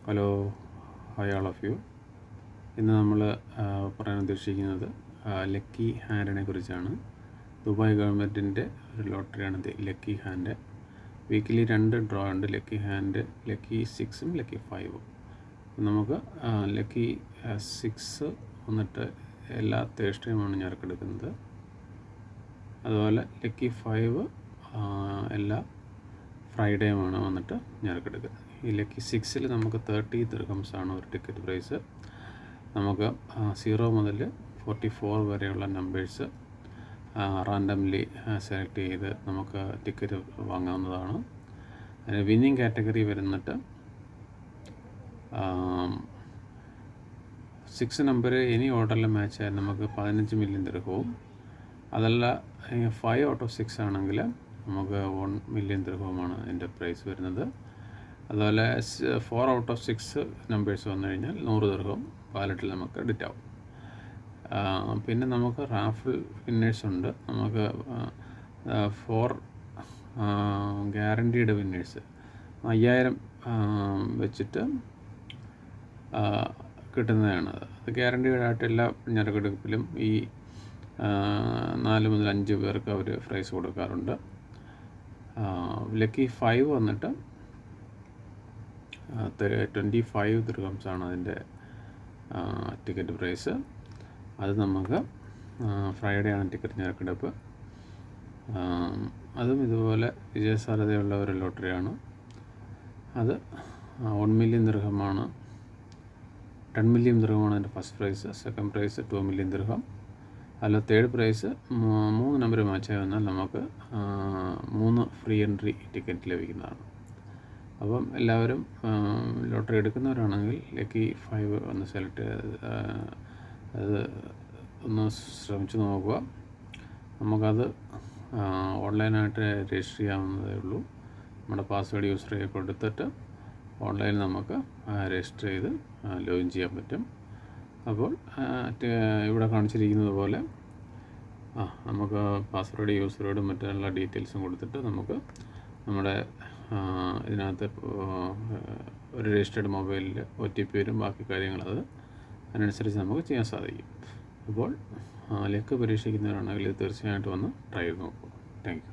Hello, hi all of you. ഇന്ന് നമ്മൾ പറയാൻ ഉദ്ദേശിക്കുന്നത് ലക്കി ഹാൻഡിനെ കുറിച്ചാണ്. ദുബായ് ഗവൺമെൻറ്റിൻ്റെ ഒരു ലോട്ടറിയാണ് ലക്കി ഹാൻഡ്. വീക്കിലി 2 ഡ്രോ ഉണ്ട്, ലക്കി ഹാൻഡ്, ലക്കി 6ഉം ലക്കി 5ഉം. നമുക്ക് ലക്കി 6 വന്നിട്ട് എല്ലാ തേഴ്സ്ഡേയുമാണ് ഞെറുക്കെടുക്കുന്നത്. അതുപോലെ ലക്കി 5 എല്ലാ ഫ്രൈഡേയുമാണ് വന്നിട്ട് ഞെറുക്കെടുക്കുന്നത്. ഈ ലക്കി 6ൽ നമുക്ക് 30 ദിർഹംസാണ് ഒരു ടിക്കറ്റ് പ്രൈസ്. നമുക്ക് 0 മുതൽ 44 വരെയുള്ള നമ്പേഴ്സ് റാൻഡംലി സെലക്ട് ചെയ്ത് നമുക്ക് ടിക്കറ്റ് വാങ്ങാവുന്നതാണ്. അതിന് വിന്നിങ് കാറ്റഗറി വരുന്നിട്ട് 6 നമ്പർ എനി ഓർഡറിൽ മാച്ച് ആയാൽ നമുക്ക് 15 മില്യൺ ദിർഹവും, അതല്ല 5 ഔട്ട് ഓഫ് 6 ആണെങ്കിൽ നമുക്ക് 1 മില്യൺ ദിർഹവുമാണ് അതിൻ്റെ പ്രൈസ് വരുന്നത്. അതുപോലെ 4 ഔട്ട് ഓഫ് 6 നമ്പേഴ്സ് വന്നു കഴിഞ്ഞാൽ 100 ദിർഹം വാലറ്റിൽ നമുക്ക് ക്രെഡിറ്റ് ആവും. പിന്നെ നമുക്ക് റാഫിൾ വിന്നേഴ്സ് ഉണ്ട്. നമുക്ക് 4 ഗ്യാരണ്ടീഡ് വിന്നേഴ്സ് 5000 വെച്ചിട്ട് കിട്ടുന്നതാണ്. അത് ഗ്യാരണ്ടീഡ് ആയിട്ട് എല്ലാ ഞെറുക്കെടുപ്പിലും ഈ 4 മുതൽ 5 പേർക്ക് അവർ പ്രൈസ് കൊടുക്കാറുണ്ട്. ലക്കി 5 വന്നിട്ട് 25 ദിർഹംസാണ് അതിൻ്റെ ടിക്കറ്റ് പ്രൈസ്. അത് നമുക്ക് ഫ്രൈഡേ ആണ് ടിക്കറ്റ് ഞെറുക്കെടുപ്പ്. അതും ഇതുപോലെ വിജയസാധ്യതയുള്ള ഒരു ലോട്ടറിയാണ്. അത് 1 മില്യൺ ദിർഹമാണ്, 10 മില്യൺ ദിർഹമാണ് അതിൻ്റെ first prize. Second prize 2 million ദിർഹം. അല്ല, തേർഡ് പ്രൈസ് 3 നമ്പർ മാച്ചായി വന്നാൽ നമുക്ക് 3 ഫ്രീ എൻട്രി ടിക്കറ്റ് ലഭിക്കുന്നതാണ്. അപ്പം എല്ലാവരും ലോട്ടറി എടുക്കുന്നവരാണെങ്കിൽ ലക്കി 5 ഒന്ന് സെലക്ട് അത് ഒന്ന് ശ്രമിച്ചു നോക്കുക. നമുക്കത് ഓൺലൈനായിട്ട് രജിസ്റ്റർ ചെയ്യാവുന്നതേ ഉള്ളൂ. നമ്മുടെ പാസ്വേഡ് യൂസർ കൊടുത്തിട്ട് ഓൺലൈനിൽ നമുക്ക് രജിസ്റ്റർ ചെയ്ത് ലോഗിൻ ചെയ്യാൻ പറ്റും. അപ്പോൾ ഇവിടെ കാണിച്ചിരിക്കുന്നത് പോലെ നമുക്ക് പാസ്വേഡ് യൂസറോടും മറ്റുള്ള ഡീറ്റെയിൽസും കൊടുത്തിട്ട് നമുക്ക് നമ്മുടെ ഇതിനകത്ത് ഒരു രജിസ്റ്റേർഡ് മൊബൈലിൽ OTP വരും, ബാക്കി കാര്യങ്ങളത് അതിനനുസരിച്ച് നമുക്ക് ചെയ്യാൻ സാധിക്കും. അപ്പോൾ ലക്ക് പരീക്ഷിക്കുന്നവരാണെങ്കിൽ ഇത് തീർച്ചയായിട്ടും ഒന്ന് ട്രൈ ചെയ്ത് നോക്കുക. Thank you.